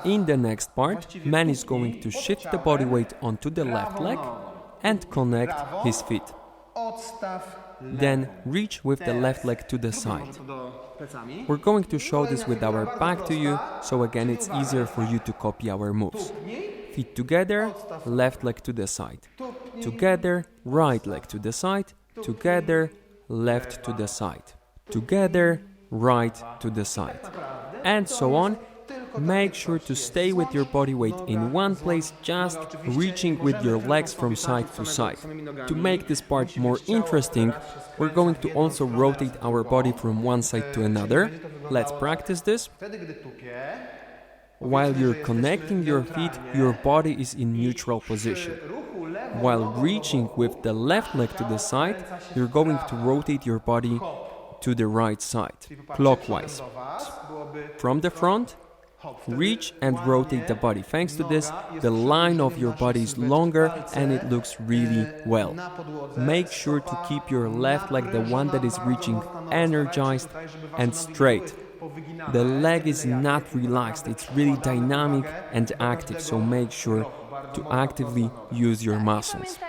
In the next part, man is going to shift the body weight onto the left leg and connect his feet. Then reach with the left leg to the side. We're going to show this with our back to you, so again it's easier for you to copy our moves. Feet together, left leg to the side. Together, right leg to the side. Together, left to the side. Together, right to the side. And so on. Make sure to stay with your body weight in one place, just reaching with your legs from side to side. To make this part more interesting, we're going to also rotate our body from one side to another. Let's practice this. While you're connecting your feet, your body is in neutral position. While reaching with the left leg to the side, you're going to rotate your body to the right side, clockwise. From the front, reach and rotate the body. Thanks to this, the line of your body is longer and it looks really well. Make sure to keep your left leg, the one that is reaching, energized and straight. The leg is not relaxed, it's really dynamic and active, so make sure to actively use your muscles.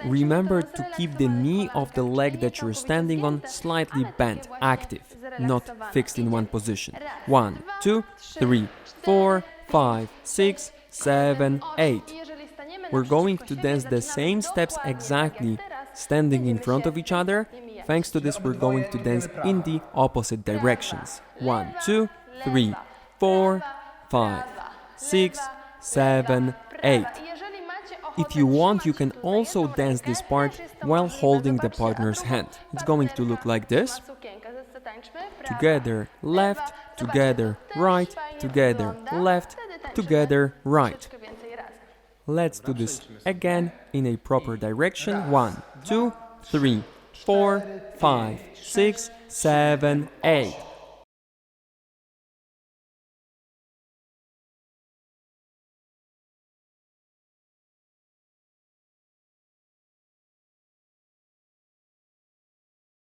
Remember to keep the knee of the leg that you're standing on slightly bent, active, not fixed in one position. 1, 2, 3, 4, 5, 6, 7, 8. We're going to dance the same steps exactly, standing in front of each other. Thanks to this, we're going to dance in the opposite directions. 1, 2, 3, 4, 5, 6, 7, 8. If you want, you can also dance this part while holding the partner's hand. It's going to look like this. Together, left, together, right, together, left, together, right. Let's do this again in a proper direction. 1, 2, 3, 4, 5, 6, 7, 8.